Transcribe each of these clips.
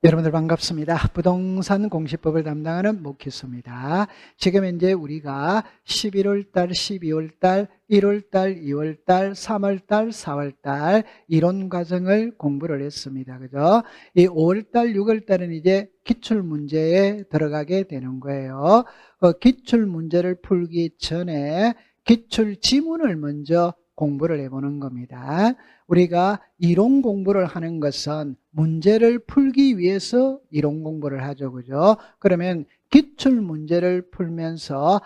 여러분들 반갑습니다. 부동산 공시법을 담당하는 목희수입니다. 지금 이제 우리가 11월 달, 12월 달, 1월 달, 2월 달, 3월 달, 4월 달 이론 과정을 공부를 했습니다. 그죠? 이 5월 달, 6월 달은 이제 기출 문제에 들어가게 되는 거예요. 기출 문제를 풀기 전에 기출 지문을 먼저 공부를 해보는 겁니다. 우리가 이론 공부를 하는 것은 문제를 풀기 위해서 이론 공부를 하죠. 그죠? 그러면 기출 문제를 풀면서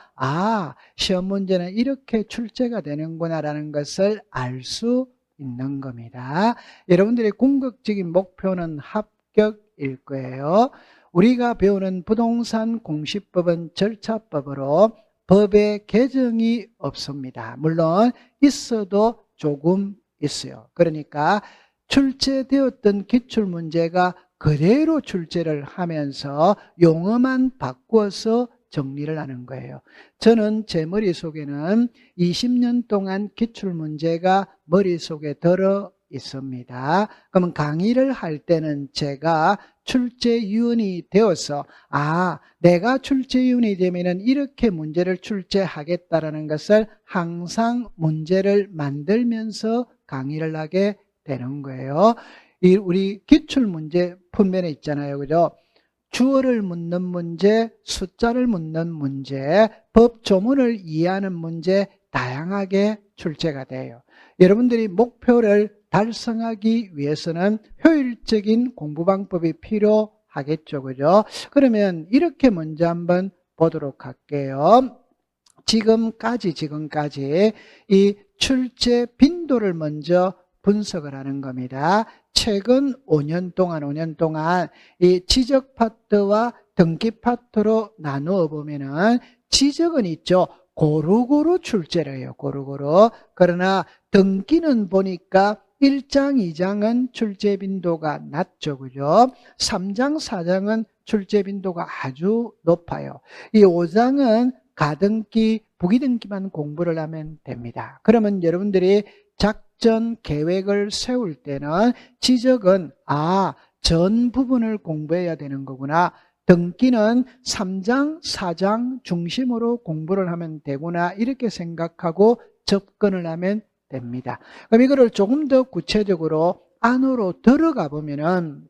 시험 문제는 이렇게 출제가 되는구나라는 것을 알 수 있는 겁니다. 여러분들의 궁극적인 목표는 합격일 거예요. 우리가 배우는 부동산 공시법은 절차법으로 법의 개정이 없습니다. 물론 있어도 조금 있어요. 그러니까 출제되었던 기출문제가 그대로 출제를 하면서 용어만 바꾸어서 정리를 하는 거예요. 저는 제 머릿속에는 20년 동안 기출문제가 머릿속에 들어 있습니다. 그러면 강의를 할 때는 제가 출제위원이 되어서 내가 출제위원이 되면은 이렇게 문제를 출제하겠다라는 것을 항상 문제를 만들면서 강의를 하게 되는 거예요. 우리 기출문제 품면에 있잖아요. 그죠? 주어를 묻는 문제, 숫자를 묻는 문제, 법 조문을 이해하는 문제 다양하게 출제가 돼요. 여러분들이 목표를 달성하기 위해서는 효율적인 공부 방법이 필요하겠죠. 그죠? 그러면 이렇게 먼저 한번 보도록 할게요. 지금까지 이 출제 빈도를 먼저 분석을 하는 겁니다. 최근 5년 동안 이 지적 파트와 등기 파트로 나누어 보면은 지적은 있죠. 고루고루 출제를 해요. 고루고루. 그러나 등기는 보니까 1장, 2장은 출제 빈도가 낮죠. 그죠? 3장, 4장은 출제 빈도가 아주 높아요. 이 5장은 가등기, 부기등기만 공부를 하면 됩니다. 그러면 여러분들이 작전 계획을 세울 때는 지적은 전 부분을 공부해야 되는 거구나. 등기는 3장, 4장 중심으로 공부를 하면 되구나. 이렇게 생각하고 접근을 하면 됩니다. 그럼 이거를 조금 더 구체적으로 안으로 들어가 보면은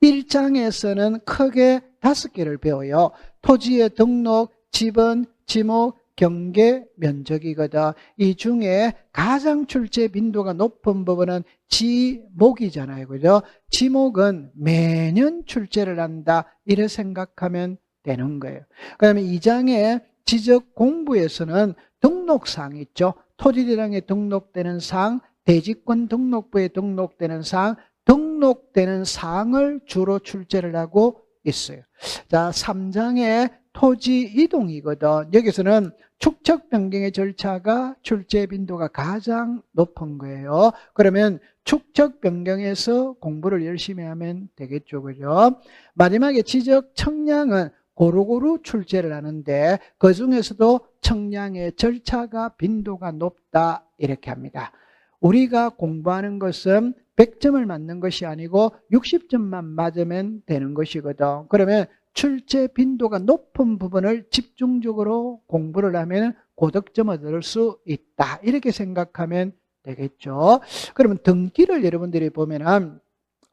1장에서는 크게 5개를 배워요. 토지의 등록, 지번, 지목, 경계, 면적이거든. 이 중에 가장 출제 빈도가 높은 부분은 지목이잖아요. 그죠? 지목은 매년 출제를 한다. 이렇게 생각하면 되는 거예요. 그 다음에 2장의 지적 공부에서는 등록사항이 있죠. 토지대장에 등록되는 사항, 대지권 등록부에 등록되는 사항, 등록되는 사항을 주로 출제를 하고 있어요. 자, 3장의 토지 이동이거든. 여기서는 축척 변경의 절차가 출제 빈도가 가장 높은 거예요. 그러면 축척 변경에서 공부를 열심히 하면 되겠죠. 그죠? 마지막에 지적 청량은 고루고루 출제를 하는데 그 중에서도 청량의 절차가 빈도가 높다 이렇게 합니다. 우리가 공부하는 것은 100점을 맞는 것이 아니고 60점만 맞으면 되는 것이거든. 그러면 출제 빈도가 높은 부분을 집중적으로 공부를 하면 고득점을 얻을 수 있다. 이렇게 생각하면 되겠죠. 그러면 등기를 여러분들이 보면은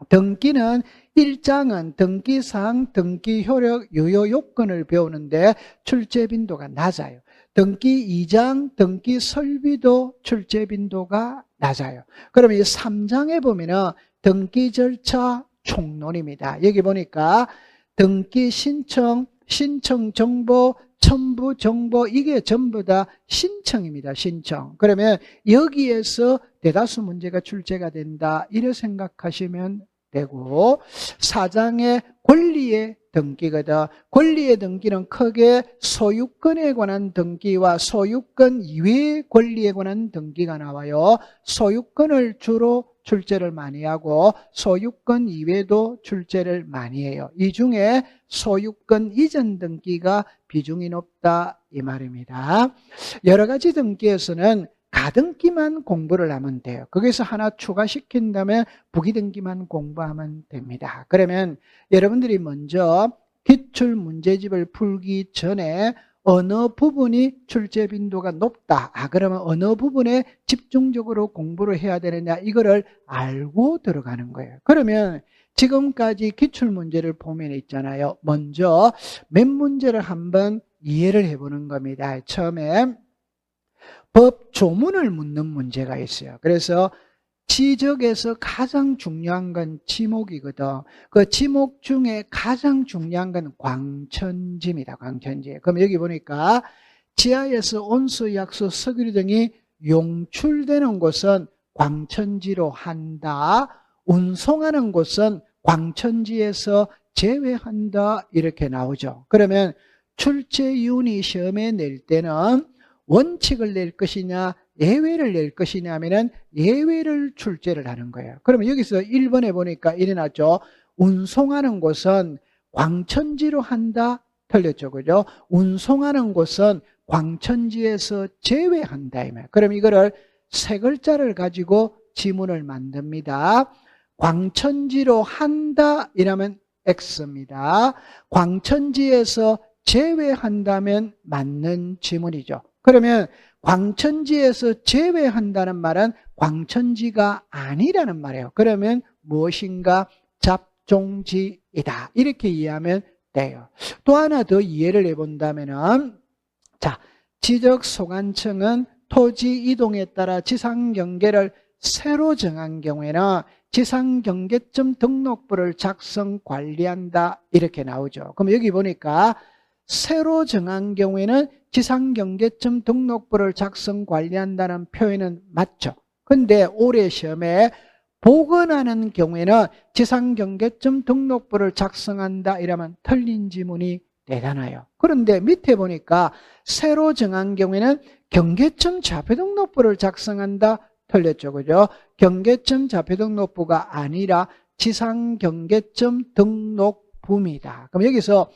등기는 1장은 등기사항, 등기 효력, 유효 요건을 배우는데 출제 빈도가 낮아요. 등기 2장, 등기 설비도 출제 빈도가 낮아요. 그러면 이 3장에 보면은 등기 절차 총론입니다. 여기 보니까 등기 신청, 신청 정보, 첨부 정보 이게 전부 다 신청입니다. 신청. 그러면 여기에서 대다수 문제가 출제가 된다. 이렇게 생각하시면 되고 4장의 권리의 등기거든. 권리의 등기는 크게 소유권에 관한 등기와 소유권 이외의 권리에 관한 등기가 나와요. 소유권을 주로 출제를 많이 하고 소유권 이외에도 출제를 많이 해요. 이 중에 소유권 이전 등기가 비중이 높다 이 말입니다. 여러 가지 등기에서는 가등기만 공부를 하면 돼요. 거기서 하나 추가시킨 다음에 부기등기만 공부하면 됩니다. 그러면 여러분들이 먼저 기출문제집을 풀기 전에 어느 부분이 출제 빈도가 높다. 그러면 어느 부분에 집중적으로 공부를 해야 되느냐, 이거를 알고 들어가는 거예요. 그러면 지금까지 기출문제를 보면 있잖아요. 먼저 몇 문제를 한번 이해를 해보는 겁니다. 처음에 법 조문을 묻는 문제가 있어요. 그래서 지적에서 가장 중요한 건 지목이거든. 그 지목 중에 가장 중요한 건 광천지입니다. 광천지. 그럼 여기 보니까 지하에서 온수, 약수, 석유류 등이 용출되는 곳은 광천지로 한다. 운송하는 곳은 광천지에서 제외한다. 이렇게 나오죠. 그러면 출제위원이 시험에 낼 때는 원칙을 낼 것이냐 예외를 낼 것이냐 하면은 예외를 출제를 하는 거예요. 그러면 여기서 1번에 보니까 이래 놨죠. 운송하는 곳은 광천지로 한다. 틀렸죠. 그죠? 운송하는 곳은 광천지에서 제외한다. 그럼 이거를 세 글자를 가지고 지문을 만듭니다. 광천지로 한다 이라면 X입니다. 광천지에서 제외한다면 맞는 지문이죠. 그러면 광천지에서 제외한다는 말은 광천지가 아니라는 말이에요. 그러면 무엇인가 잡종지이다. 이렇게 이해하면 돼요. 또 하나 더 이해를 해본다면은, 자, 지적소관청은 토지 이동에 따라 지상경계를 새로 정한 경우에는 지상경계점 등록부를 작성 관리한다. 이렇게 나오죠. 그럼 여기 보니까 새로 정한 경우에는 지상경계점 등록부를 작성 관리한다는 표현은 맞죠. 근데 올해 시험에 복원하는 경우에는 지상경계점 등록부를 작성한다 이러면 틀린 지문이 되잖아요. 그런데 밑에 보니까 새로 정한 경우에는 경계점 좌표등록부를 작성한다. 틀렸죠. 그죠? 경계점 좌표등록부가 아니라 지상경계점 등록부입니다. 그럼 여기서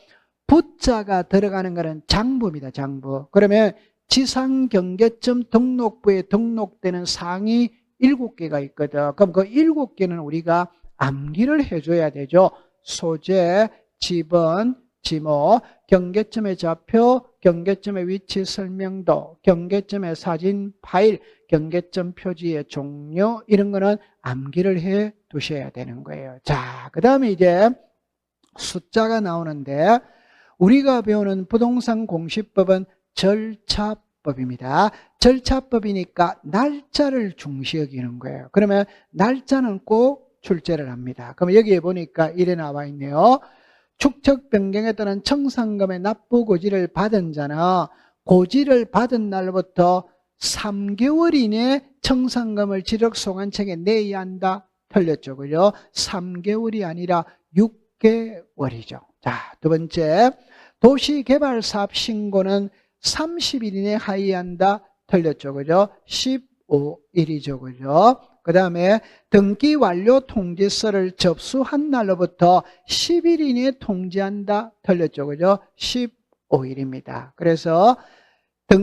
부자가 들어가는 것은 장부입니다. 장부. 그러면 지상경계점 등록부에 등록되는 사항이 7개가 있거든. 그럼 그 7개는 우리가 암기를 해줘야 되죠. 소재, 지번, 지목, 경계점의 좌표, 경계점의 위치 설명도, 경계점의 사진 파일, 경계점 표지의 종류, 이런 거는 암기를 해 두셔야 되는 거예요. 자, 그 다음에 이제 숫자가 나오는데, 우리가 배우는 부동산 공시법은 절차법입니다. 절차법이니까 날짜를 중시 여기는 거예요. 그러면 날짜는 꼭 출제를 합니다. 그럼 여기에 보니까 이래 나와 있네요. 축척 변경에 따른 청산금의 납부 고지를 받은 자는 고지를 받은 날부터 3개월 이내에 청산금을 지적소관청에 내야 한다. 틀렸죠. 그죠? 3개월이 아니라 6개월이죠. 자, 두 번째, 도시개발사업 신고는 30일 이내에 하의한다. 틀렸죠. 그죠? 15일이죠. 그죠? 그 다음에 등기 완료 통지서를 접수한 날로부터 10일 이내에 통지한다. 틀렸죠. 그죠? 15일입니다. 그래서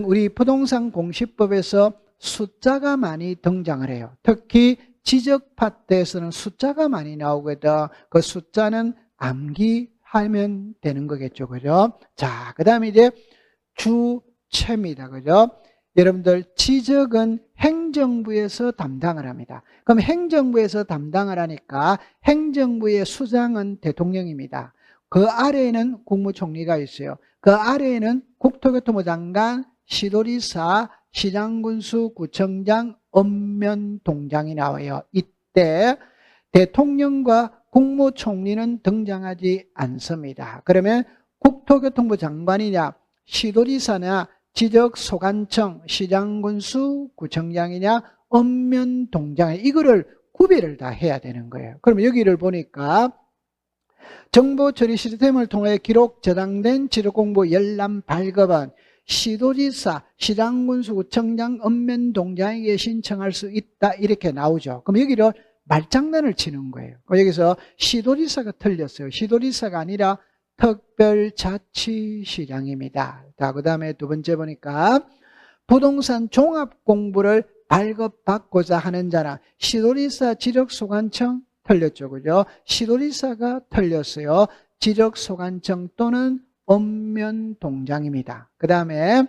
우리 부동산 공시법에서 숫자가 많이 등장을 해요. 특히 지적 파트에서는 숫자가 많이 나오거든. 그 숫자는 암기하면 되는 거겠죠. 그죠? 자, 그 다음에 이제 주체입니다. 그죠? 여러분들 지적은 행정부에서 담당을 합니다. 그럼 행정부에서 담당을 하니까 행정부의 수장은 대통령입니다. 그 아래에는 국무총리가 있어요. 그 아래에는 국토교통부 장관, 시도지사, 시장군수, 구청장, 읍면동장이 나와요. 이때 대통령과 국무총리는 등장하지 않습니다. 그러면 국토교통부 장관이냐, 시도지사냐, 지적소관청, 시장군수, 구청장이냐, 읍면동장이냐, 이거를 구별을 다 해야 되는 거예요. 그러면 여기를 보니까 정보처리 시스템을 통해 기록 저장된 지적공부 열람 발급은 시도지사, 시장군수, 구청장, 읍면동장에게 신청할 수 있다. 이렇게 나오죠. 그럼 여기를 말장난을 치는 거예요. 여기서 시도지사가 틀렸어요. 시도지사가 아니라 특별자치시장입니다. 자, 그 다음에 두 번째 보니까 부동산 종합 공부를 발급받고자 하는 자는 시도리사 지적소관청 틀렸죠. 그죠? 시도리사가 틀렸어요. 지적소관청 또는 읍면동장입니다. 그 다음에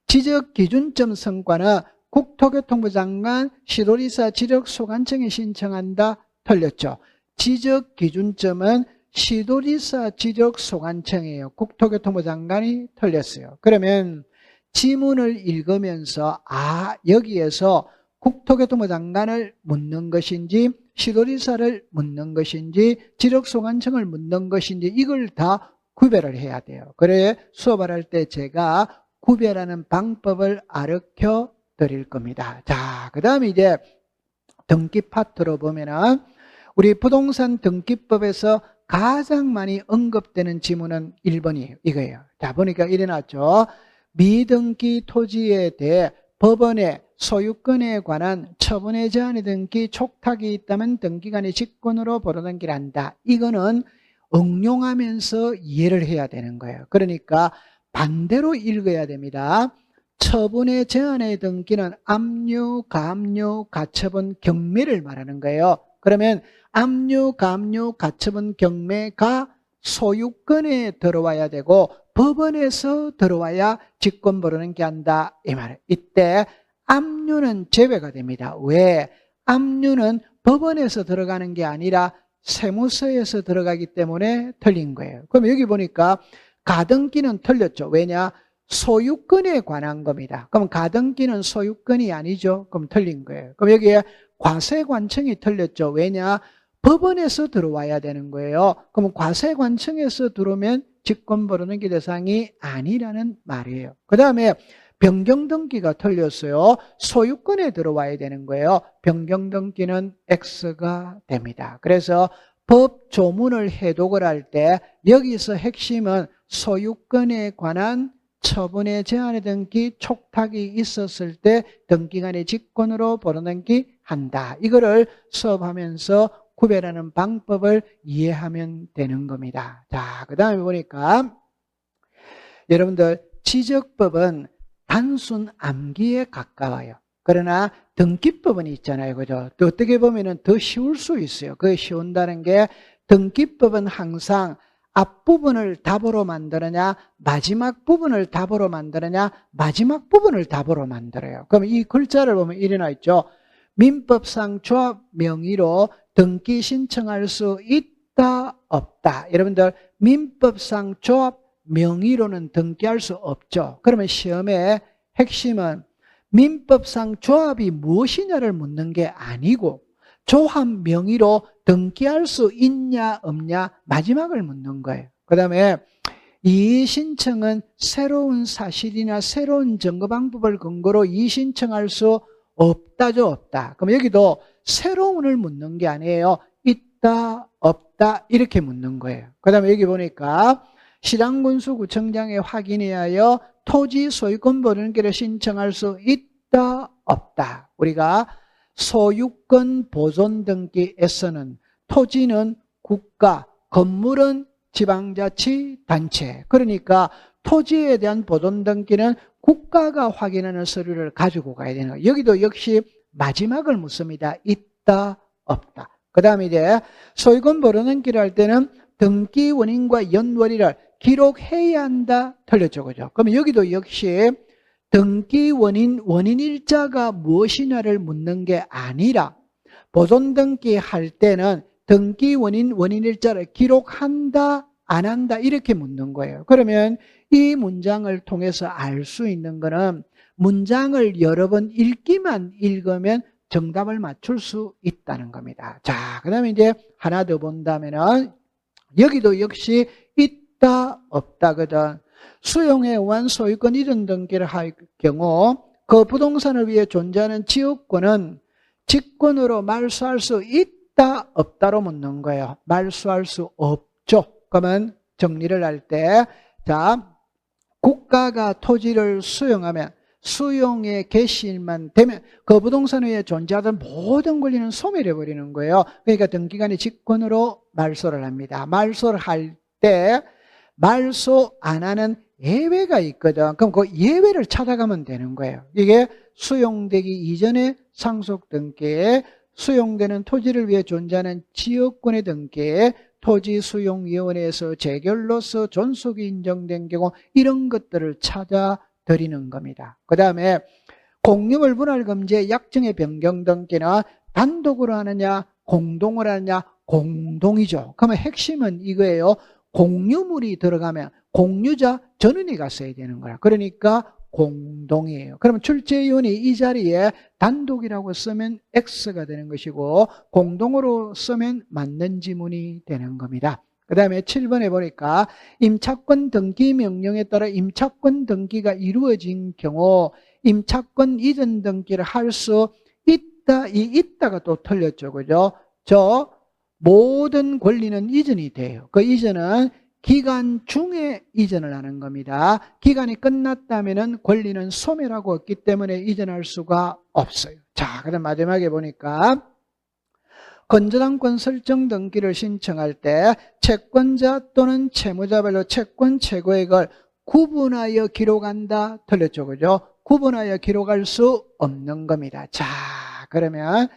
지적기준점 성과는 국토교통부 장관 시도리사 지적소관청에 신청한다. 틀렸죠. 지적기준점은 시도리사 지적소관청이에요. 국토교통부 장관이 틀렸어요. 그러면 지문을 읽으면서 여기에서 국토교통부 장관을 묻는 것인지 시도리사를 묻는 것인지 지적소관청을 묻는 것인지 이걸 다 구별을 해야 돼요. 그래 수업을 할 때 제가 구별하는 방법을 가르쳐 드릴 겁니다. 자, 그 다음에 이제 등기 파트로 보면은 우리 부동산 등기법에서 가장 많이 언급되는 지문은 1번이에요. 이거예요. 자, 보니까 이래 놨죠. 미등기 토지에 대해 법원의 소유권에 관한 처분의 제한의 등기 촉탁이 있다면 등기관의 직권으로 보로등기한다. 이거는 응용하면서 이해를 해야 되는 거예요. 그러니까 반대로 읽어야 됩니다. 처분의 제한의 등기는 압류, 감류, 가처분, 경매를 말하는 거예요. 그러면 압류, 감류, 가처분, 경매가 소유권에 들어와야 되고 법원에서 들어와야 직권 보로등기 한다 이 말이에요. 이때 압류는 제외가 됩니다. 왜? 압류는 법원에서 들어가는 게 아니라 세무서에서 들어가기 때문에 틀린 거예요. 그럼 여기 보니까 가등기는 틀렸죠. 왜냐? 소유권에 관한 겁니다. 그럼 가등기는 소유권이 아니죠. 그럼 틀린 거예요. 그럼 여기에 과세관청이 틀렸죠. 왜냐? 법원에서 들어와야 되는 거예요. 그럼 과세관청에서 들어오면 직권보로등기 대상이 아니라는 말이에요. 그 다음에 변경등기가 틀렸어요. 소유권에 들어와야 되는 거예요. 변경등기는 X가 됩니다. 그래서 법 조문을 해독을 할 때 여기서 핵심은 소유권에 관한 처분의 제한의 등기 촉탁이 있었을 때 등기관의 직권으로 보로등기 한다. 이거를 수업하면서 구별하는 방법을 이해하면 되는 겁니다. 자, 그 다음에 보니까 여러분들 지적법은 단순 암기에 가까워요. 그러나 등기법은 있잖아요. 그죠? 또 어떻게 보면 더 쉬울 수 있어요. 그 쉬운다는 게 등기법은 항상 앞부분을 답으로 만드느냐 마지막 부분을 답으로 만드느냐 마지막 부분을 답으로 만들어요. 그럼 이 글자를 보면 이래 나 있죠. 민법상 조합 명의로 등기 신청할 수 있다 없다. 여러분들 민법상 조합 명의로는 등기할 수 없죠. 그러면 시험의 핵심은 민법상 조합이 무엇이냐를 묻는 게 아니고 조합 명의로 등기할 수 있냐 없냐 마지막을 묻는 거예요. 그 다음에 이의신청은 새로운 사실이나 새로운 증거 방법을 근거로 이의신청할 수 없다죠. 없다. 그럼 여기도 새로운을 묻는 게 아니에요. 있다 없다 이렇게 묻는 거예요. 그 다음에 여기 보니까 시장군수구청장에 확인에 하여 토지 소유권 보존기를 신청할 수 있다 없다. 우리가 소유권 보존 등기에서는 토지는 국가, 건물은 지방자치단체. 그러니까 토지에 대한 보존 등기는 국가가 확인하는 서류를 가지고 가야 되는 거예요. 여기도 역시 마지막을 묻습니다. 있다 없다. 그 다음에 이제 소유권 보존 등기를 할 때는 등기 원인과 연월일을 기록해야 한다. 틀렸죠. 그죠? 그러면 여기도 역시 등기 원인일자가 무엇이냐를 묻는 게 아니라 보존 등기 할 때는 등기 원인일자를 기록한다, 안 한다 이렇게 묻는 거예요. 그러면 이 문장을 통해서 알 수 있는 거는 문장을 여러 번 읽기만 읽으면 정답을 맞출 수 있다는 겁니다. 자, 그 다음에 이제 하나 더 본다면은 여기도 역시 있다 없다거든. 수용에 의한 소유권 이전 등기를 할 경우 그 부동산을 위해 존재하는 지역권은 직권으로 말소할 수 있다 없다로 묻는 거예요. 말소할 수 없죠. 그러면 정리를 할 때 자, 국가가 토지를 수용하면 수용의 개시일만 되면 그 부동산 위에 존재하던 모든 권리는 소멸해 버리는 거예요. 그러니까 등기관이 직권으로 말소를 합니다. 말소를 할 때 말소 안 하는 예외가 있거든. 그럼 그 예외를 찾아가면 되는 거예요. 이게 수용되기 이전에 상속 등기에 수용되는 토지를 위해 존재하는 지역권의 등기에 토지수용위원회에서 재결로서 존속이 인정된 경우 이런 것들을 찾아드리는 겁니다. 그 다음에 공유물 분할금지의 약정의 변경 등기는 단독으로 하느냐 공동으로 하느냐 공동이죠. 그러면 핵심은 이거예요. 공유물이 들어가면 공유자 전원이가 써야 되는 거야. 그러니까 공동이에요. 그러면 출제위원이 이 자리에 단독이라고 쓰면 X가 되는 것이고 공동으로 쓰면 맞는 지문이 되는 겁니다. 그 다음에 7번에 보니까 임차권 등기 명령에 따라 임차권 등기가 이루어진 경우 임차권 이전 등기를 할 수 있다. 이 있다가 또 틀렸죠. 그죠? 저 모든 권리는 이전이 돼요. 그 이전은 기간 중에 이전을 하는 겁니다. 기간이 끝났다면 권리는 소멸하고 없기 때문에 이전할 수가 없어요. 자, 그럼 마지막에 보니까 건전한권 설정 등기를 신청할 때 채권자 또는 채무자별로 채권 최고액을 구분하여 기록한다. 틀렸죠. 그죠? 구분하여 기록할 수 없는 겁니다. 자, 그러면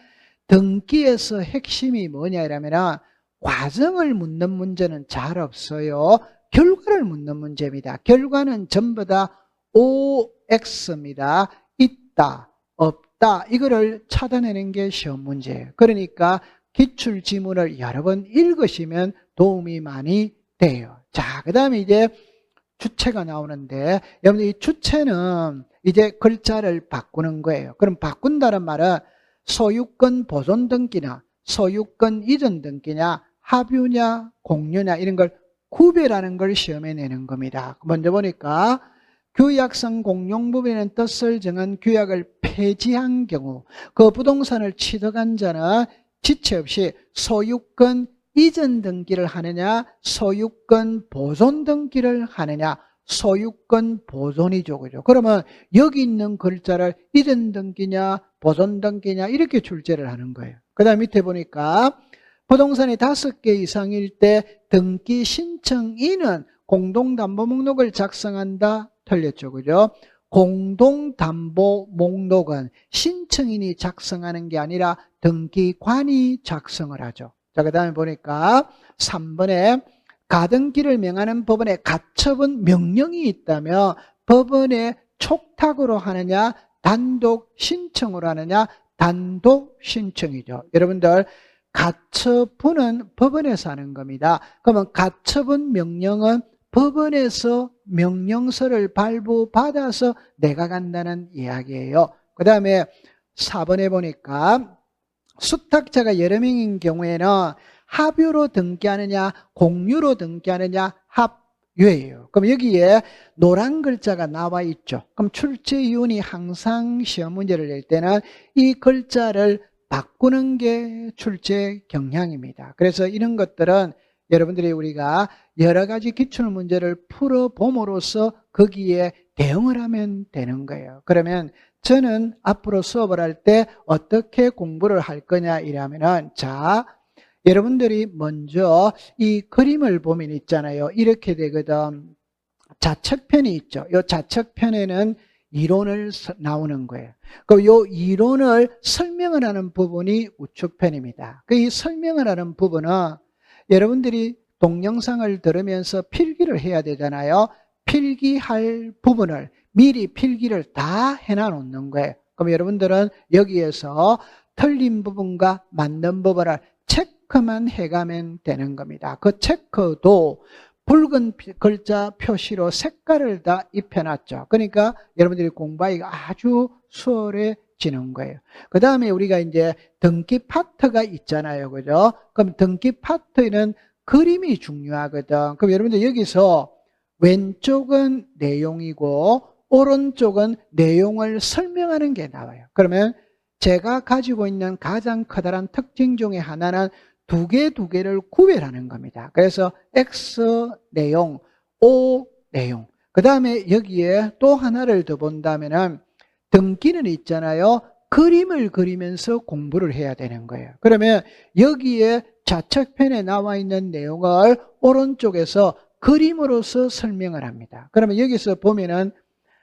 등기에서 핵심이 뭐냐 이러면 과정을 묻는 문제는 잘 없어요. 결과를 묻는 문제입니다. 결과는 전부 다 OX입니다. 있다, 없다 이거를 찾아내는 게 시험 문제예요. 그러니까 기출지문을 여러 번 읽으시면 도움이 많이 돼요. 자, 그 다음에 이제 주체가 나오는데 여러분들 이 주체는 이제 글자를 바꾸는 거예요. 그럼 바꾼다는 말은 소유권 보존 등기나 소유권 이전 등기냐 합유냐 공유냐 이런 걸 구별하는 걸 시험에 내는 겁니다. 먼저 보니까 규약상 공용부분의 뜻을 정한 규약을 폐지한 경우 그 부동산을 취득한 자는 지체 없이 소유권 이전 등기를 하느냐 소유권 보존 등기를 하느냐 소유권 보존이죠. 그죠? 그러면 여기 있는 글자를 이전 등기냐 보존 등기냐 이렇게 출제를 하는 거예요. 그 다음 밑에 보니까 부동산이 5개 이상일 때 등기 신청인은 공동담보 목록을 작성한다. 틀렸죠. 그죠? 공동담보 목록은 신청인이 작성하는 게 아니라 등기관이 작성을 하죠. 자, 그 다음에 보니까 3번에 가등기를 명하는 법원에 가처분 명령이 있다면 법원에 촉탁으로 하느냐 단독 신청으로 하느냐 단독 신청이죠. 여러분들 가처분은 법원에서 하는 겁니다. 그러면 가처분 명령은 법원에서 명령서를 발부받아서 내가 간다는 이야기예요. 그 다음에 4번에 보니까 수탁자가 여러 명인 경우에는 합유로 등기하느냐 공유로 등기하느냐 합유예요. 그럼 여기에 노란 글자가 나와 있죠. 그럼 출제위원이 항상 시험 문제를 낼 때는 이 글자를 바꾸는 게 출제 경향입니다. 그래서 이런 것들은 여러분들이 우리가 여러 가지 기출문제를 풀어봄으로써 거기에 대응을 하면 되는 거예요. 그러면 저는 앞으로 수업을 할 때 어떻게 공부를 할 거냐 이러면은 자, 여러분들이 먼저 이 그림을 보면 있잖아요. 이렇게 되거든. 좌측편이 있죠. 이 좌측편에는 이론을 나오는 거예요. 그 요 이론을 설명을 하는 부분이 우측편입니다. 그 이 설명을 하는 부분은 여러분들이 동영상을 들으면서 필기를 해야 되잖아요. 필기할 부분을 미리 필기를 다 해놔 놓는 거예요. 그럼 여러분들은 여기에서 틀린 부분과 맞는 부분을 체크만 해가면 되는 겁니다. 그 체크도 붉은 글자 표시로 색깔을 다 입혀놨죠. 그러니까 여러분들이 공부하기가 아주 수월해지는 거예요. 그 다음에 우리가 이제 등기 파트가 있잖아요. 그죠? 그럼 등기 파트에는 그림이 중요하거든. 그럼 여러분들 여기서 왼쪽은 내용이고 오른쪽은 내용을 설명하는 게 나와요. 그러면 제가 가지고 있는 가장 커다란 특징 중에 하나는 두 개를 구별하는 겁니다. 그래서 X 내용, O 내용. 그 다음에 여기에 또 하나를 더 본다면은 등기는 있잖아요. 그림을 그리면서 공부를 해야 되는 거예요. 그러면 여기에 좌측편에 나와 있는 내용을 오른쪽에서 그림으로서 설명을 합니다. 그러면 여기서 보면은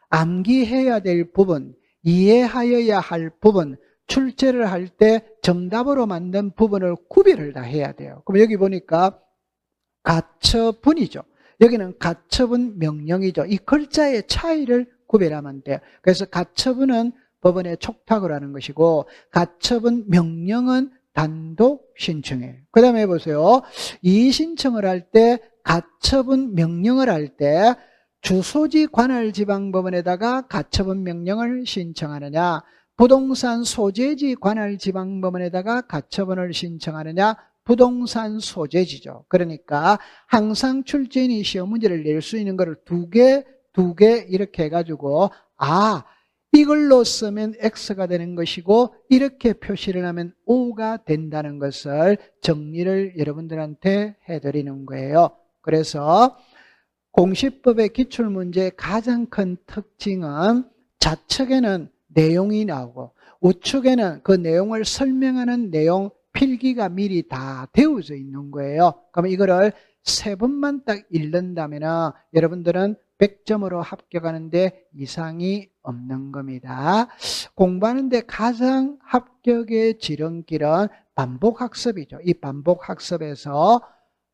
암기해야 될 부분, 이해하여야 할 부분, 출제를 할 때 정답으로 만든 부분을 구별을 다 해야 돼요. 그럼 여기 보니까 가처분이죠. 여기는 가처분 명령이죠. 이 글자의 차이를 구별하면 돼요. 그래서 가처분은 법원에 촉탁을 하는 것이고 가처분 명령은 단독 신청이에요. 그 다음에 보세요. 이의신청을 할 때 가처분 명령을 할 때 주소지 관할지방법원에다가 가처분 명령을 신청하느냐, 부동산 소재지 관할지방법원에다가 가처분을 신청하느냐, 부동산 소재지죠. 그러니까 항상 출제인이 시험 문제를 낼 수 있는 거를 두 개 이렇게 해가지고 이걸로 쓰면 X가 되는 것이고 이렇게 표시를 하면 O가 된다는 것을 정리를 여러분들한테 해드리는 거예요. 그래서 공시법의 기출문제의 가장 큰 특징은 좌측에는 내용이 나오고 우측에는 그 내용을 설명하는 내용 필기가 미리 다 되어져 있는 거예요. 그러면 이거를 3번만 딱 읽는다면 여러분들은 100점으로 합격하는데 이상이 없는 겁니다. 공부하는데 가장 합격의 지름길은 반복학습이죠. 이 반복학습에서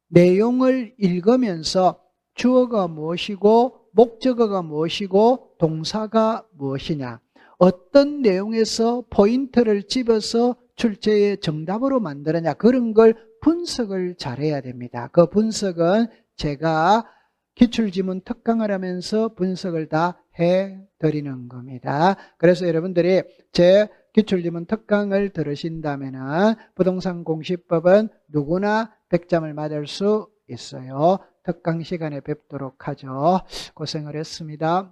내용을 읽으면서 주어가 무엇이고 목적어가 무엇이고 동사가 무엇이냐, 어떤 내용에서 포인트를 집어서 출제의 정답으로 만드느냐, 그런 걸 분석을 잘해야 됩니다. 그 분석은 제가 기출지문 특강을 하면서 분석을 다 해드리는 겁니다. 그래서 여러분들이 제 기출지문 특강을 들으신다면 부동산 공시법은 누구나 100점을 맞을 수 있어요. 특강 시간에 뵙도록 하죠. 고생을 했습니다.